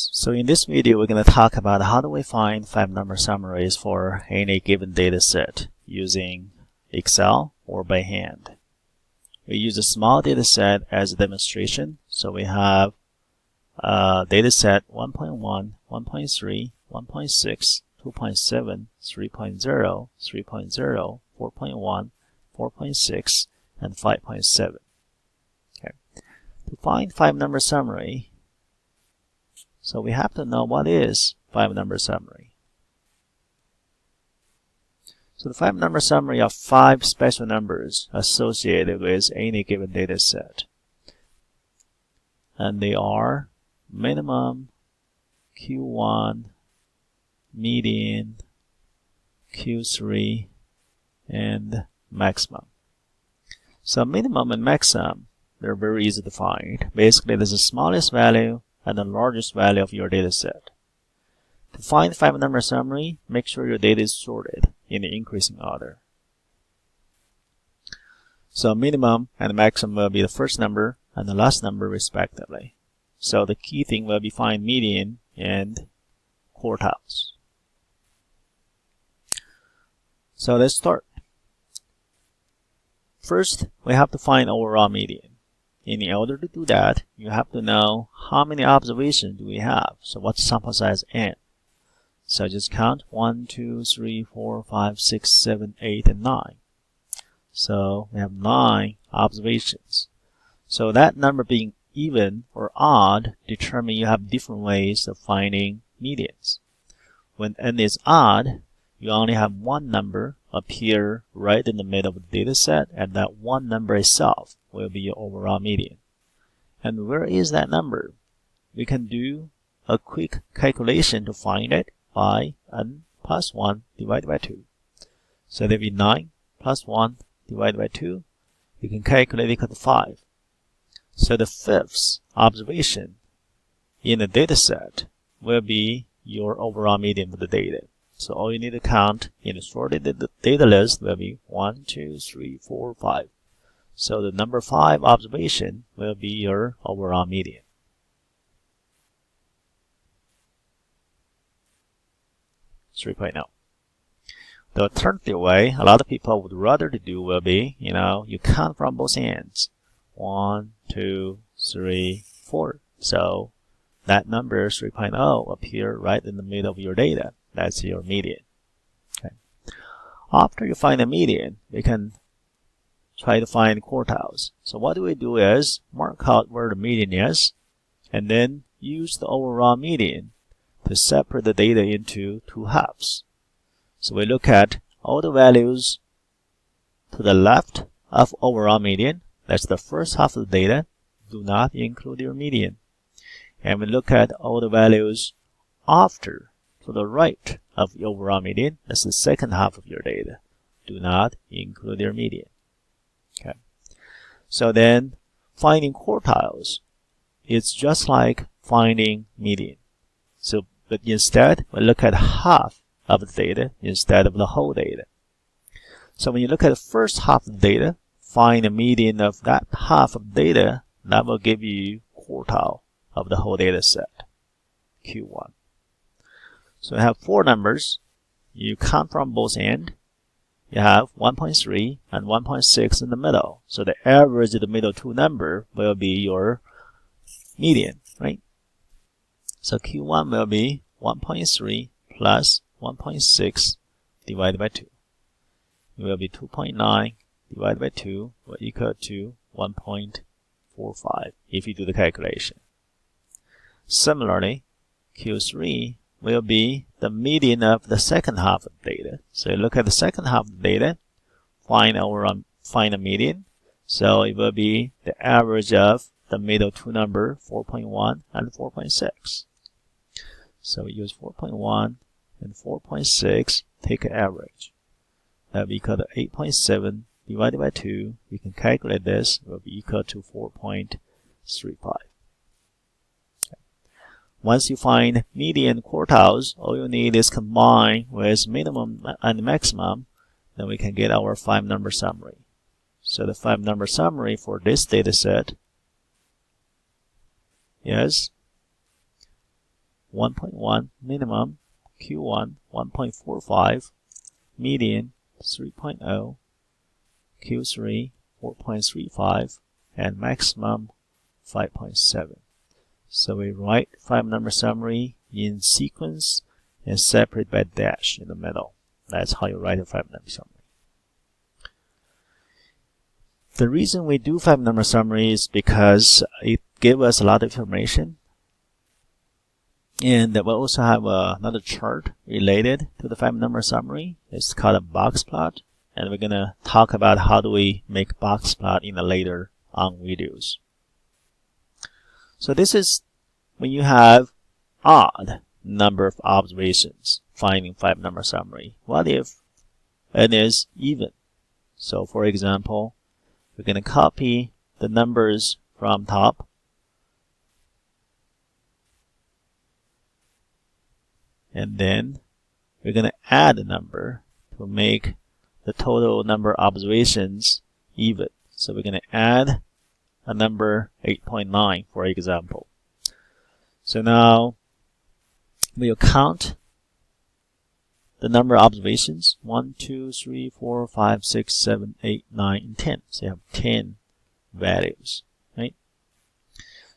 So in this video, we're going to talk about how do we find 5-number summaries for any given data set using Excel or by hand. We use a small data set as a demonstration. So we have data set 1.1, 1.3, 1.6, 2.7, 3.0, 3.0, 4.1, 4.6, and 5.7. Okay. To find 5-number summary, so we have to know what is 5-number summary. So the 5-number summary are 5 special numbers associated with any given data set. And they are minimum, Q1, median, Q3, and maximum. So minimum and maximum, they're very easy to find. Basically, there's the smallest value and the largest value of your data set. To find 5-number summary, make sure your data is sorted in the increasing order. So minimum and maximum will be the first number and the last number respectively. So the key thing will be find median and Courthouse. So let's start. First, we have to find overall median. In order to do that, you have to know how many observations do we have. So what's sample size n? So just count 1, 2, 3, 4, 5, 6, 7, 8, and 9. So we have 9 observations. So that number being even or odd determine you have different ways of finding medians. When n is odd, you only have one number appear right in the middle of the data set, and that one number itself will be your overall median. And where is that number? We can do a quick calculation to find it by n plus 1 divided by 2. So there will be 9 plus 1 divided by 2. You can calculate equal to 5. So the 5th observation in the data set will be your overall median for the data. So all you need to count in the sorted data list will be 1, 2, 3, 4, 5. So the number 5 observation will be your overall median. .0. The alternative way a lot of people would rather to do will be, you count from both ends. 1, 2, 3, 4. So that number 3.0 appear right in the middle of your data. That's your median. Okay. After you find the median, we can try to find Courthouse. So what we do is mark out where the median is, and then use the overall median to separate the data into 2 halves. So we look at all the values to the left of overall median. That's the first half of the data. Do not include your median. And we look at all the values after to the right of the overall median. That's the second half of your data. Do not include your median. Okay. So then finding Courthouse is just like finding median. So, but instead, we look at half of the data instead of the whole data. So when you look at the first half of the data, find the median of that half of data. That will give you quartile of the whole data set, Q1. So you have 4 numbers. You count from both ends. You have 1.3 and 1.6 in the middle. So the average of the middle 2 number will be your median, right? So Q1 will be 1.3 plus 1.6 divided by 2. It will be 2.9 divided by 2 will equal to 1.45 if you do the calculation. Similarly, Q3 will be the median of the second half of the data. So you look at the second half of the data, find a median. So it will be the average of the middle 2 number, 4.1 and 4.6. So we use 4.1 and 4.6, take an average. That will be equal to 8.7 divided by 2. We can calculate this. It will be equal to 4.35. Once you find median quartiles, all you need is combine with minimum and maximum, then we can get our 5-number summary. So the 5-number summary for this data set is 1.1 minimum, Q1 1.45, median 3.0, Q3 4.35, and maximum 5.7. So we write 5-number summary in sequence and separate by dash in the middle. That's how you write a 5-number summary. The reason we do 5-number summary is because it gives us a lot of information. And we'll also have another chart related to the 5-number summary. It's called a box plot. And we're going to talk about how do we make box plot in the later on videos. So this is when you have odd number of observations finding 5-number summary. What if it is even? So for example, we're going to copy the numbers from top. And then we're going to add a number to make the total number of observations even. So we're going to add a number 8.9, for example. So now we'll count the number of observations 1, 2, 3, 4, 5, 6, 7, 8, 9, and 10. So you have 10 values, right?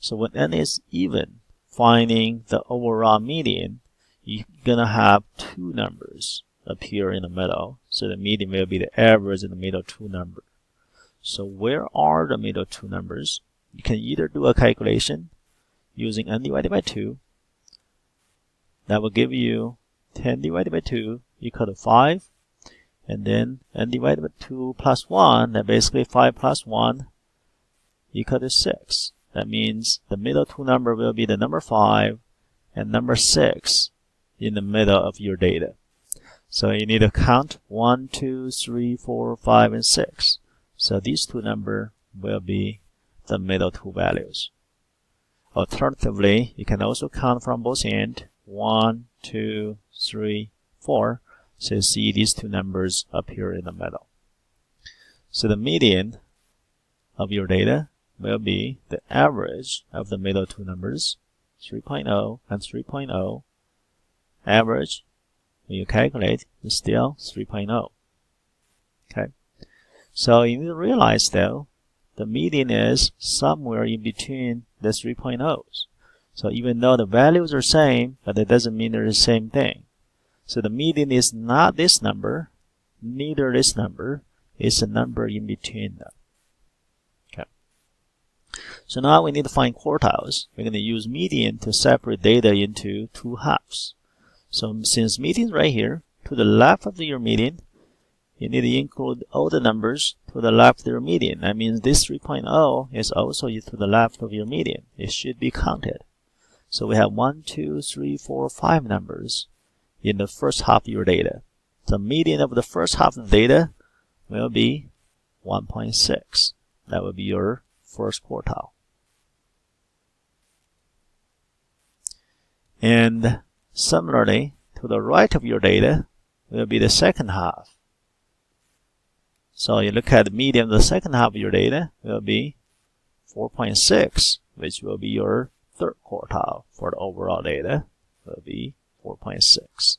So when n is even, finding the overall median, you're gonna have two numbers appear in the middle. So the median will be the average in the middle two number. So where are the middle two numbers? You can either do a calculation using n divided by 2. That will give you 10 divided by 2 equal to 5. And then n divided by 2 plus 1, that basically 5 plus 1 equal to 6. That means the middle two number will be the number 5 and number 6 in the middle of your data. So you need to count 1, 2, 3, 4, 5, and 6. So these two numbers will be the middle two values. Alternatively, you can also count from both ends 1, 2, 3, 4. So you see these two numbers appear in the middle. So the median of your data will be the average of the middle two numbers, 3.0 and 3.0. Average, when you calculate, is still 3.0. Okay. So you need to realize, though, the median is somewhere in between the 3.0s. So even though the values are same, but that doesn't mean they're the same thing. So the median is not this number, neither this number. It's a number in between them. Okay. So now we need to find quartiles. We're going to use median to separate data into two halves. So since median is right here, to the left of your median, you need to include all the numbers to the left of your median. That means this 3.0 is also to the left of your median. It should be counted. So we have 1, 2, 3, 4, 5 numbers in the first half of your data. The median of the first half of the data will be 1.6. That will be your first quartile. And similarly, to the right of your data will be the second half. So you look at the median of the second half of your data will be 4.6, which will be your third quartile for the overall data, will be 4.6.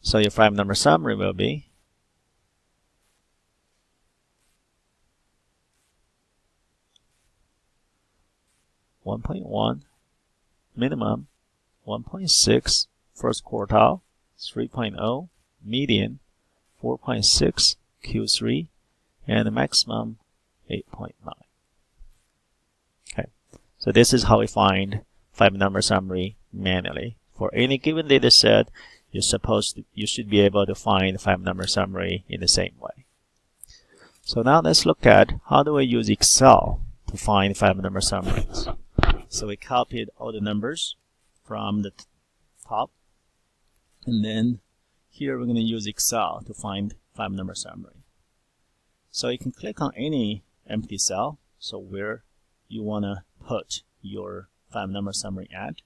So your 5-number summary will be (1.1) minimum, 1.6 first quartile, 3.0 median, 4.6 Q3, and the maximum 8.9. Okay, so this is how we find 5-number summary manually. For any given data set, you should be able to find 5-number summary in the same way. So now let's look at how do we use Excel to find 5-number summaries. So we copied all the numbers from the top, and then here we're going to use Excel to find 5-number summary. So you can click on any empty cell, so where you want to put your 5-number summary at.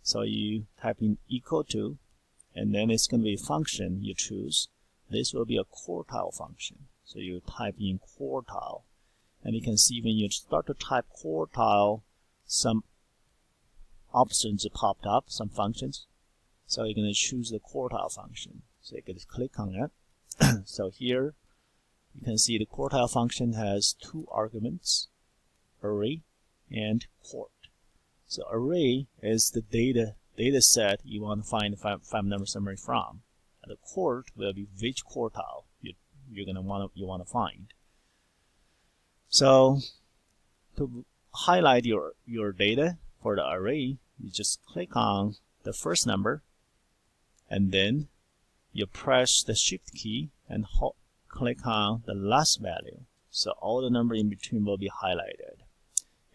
So you type in equal to, and then it's going to be a function you choose. This will be a quartile function. So you type in quartile, and you can see when you start to type quartile, some options popped up, some functions. So you're going to choose the Courthouse function. So you can click on it. So here you can see the Courthouse function has two arguments, array and court. So array is the data set you want to find the five number summary from. And the court will be which quartile you want to find. So to highlight your data for the array, you just click on the first number, and then you press the shift key and click on the last value. So all the number in between will be highlighted.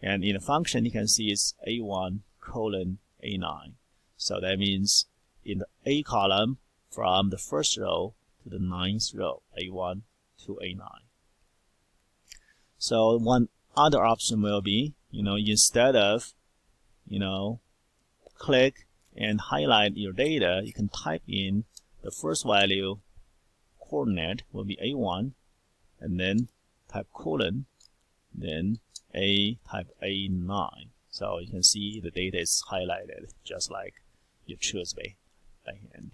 And in the function, you can see it's A1 colon A9. So that means in the A column, from the first row to the ninth row, A1 to A9. So one other option will be, instead of, click and highlight your data, you can type in the first value coordinate will be A1, and then type colon, then type A9. So you can see the data is highlighted just like you choose by hand.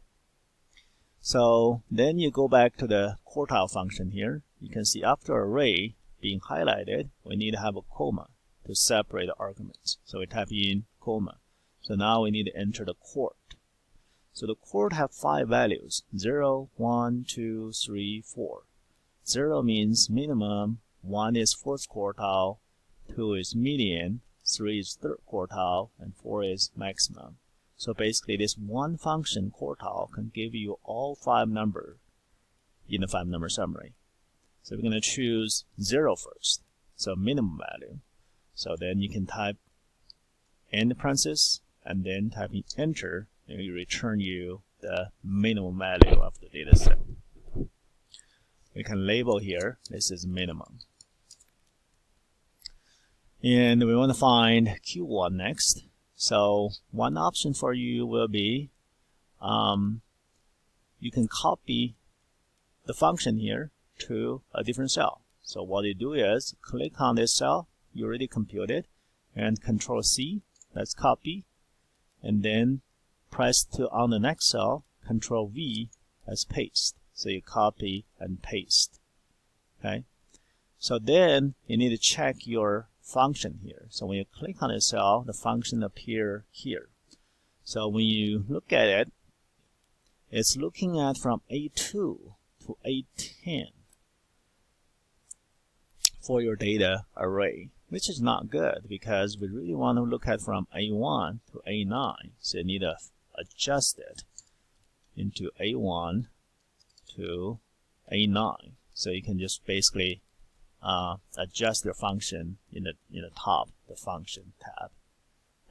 So then you go back to the Courthouse function here. You can see after array being highlighted, we need to have a comma to separate the arguments. So we type in comma. So now we need to enter the court. So the court have 5 values, 0, 1, 2, 3, 4. 0 means minimum, 1 is fourth quartile, 2 is median, 3 is third quartile, and 4 is maximum. So basically this one function quartile can give you all 5 numbers in the 5 number summary. So we're going to choose 0 first, so minimum value. So then you can type end parenthesis and then type in enter, and it will return you the minimum value of the data set. We can label here, this is minimum. And we want to find Q1 next. So one option for you will be, you can copy the function here to a different cell. So what you do is click on this cell you already computed, and Control C, that's copy, and then press on the next cell, Control V, that's paste. So you copy and paste. Okay. So then you need to check your function here. So when you click on a cell, the function appear here. So when you look at it, it's looking at from A2 to A10 for your data array, which is not good because we really want to look at from A1 to A9. So you need to adjust it into A1 to A9. So you can just basically adjust your function in the top, the function tab.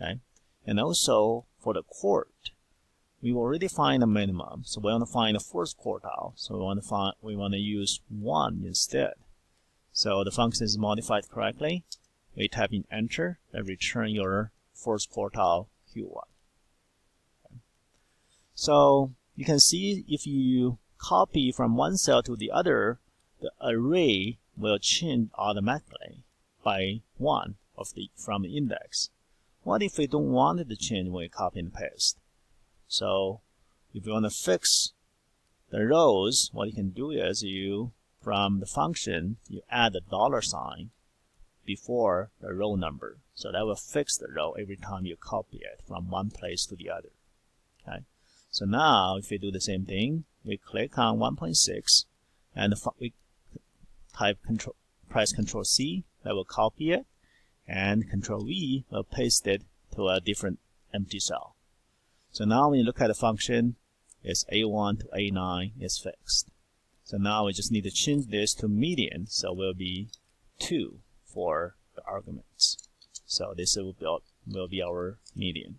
Okay, and also for the court, we already find a minimum, so we want to find the first quartile. So we want to use 1 instead. So the function is modified correctly. We type in enter and return your first quartile Q1. Okay. So you can see if you copy from one cell to the other, the array will change automatically by 1 from the index. What if we don't want it to change when we copy and paste? So if you want to fix the rows, what you can do is from the function, you add a $sign before the row number. So that will fix the row every time you copy it from one place to the other. Okay. So now if we do the same thing, we click on 1.6 and we press Control C, that will copy it, and Control V will paste it to a different empty cell. So now when you look at the function, it's A1 to A9 is fixed. So now we just need to change this to median, so it will be 2 for the arguments. So this will be our median.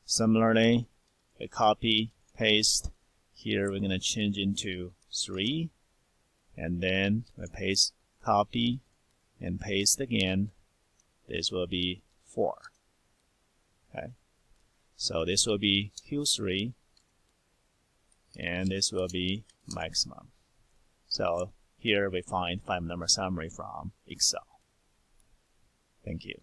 Similarly, we copy, paste. Here we're going to change into 3, and then we paste, copy, and paste again. This will be 4. Okay. So this will be Q3, and this will be maximum. So here we find 5 number summary from Excel. Thank you.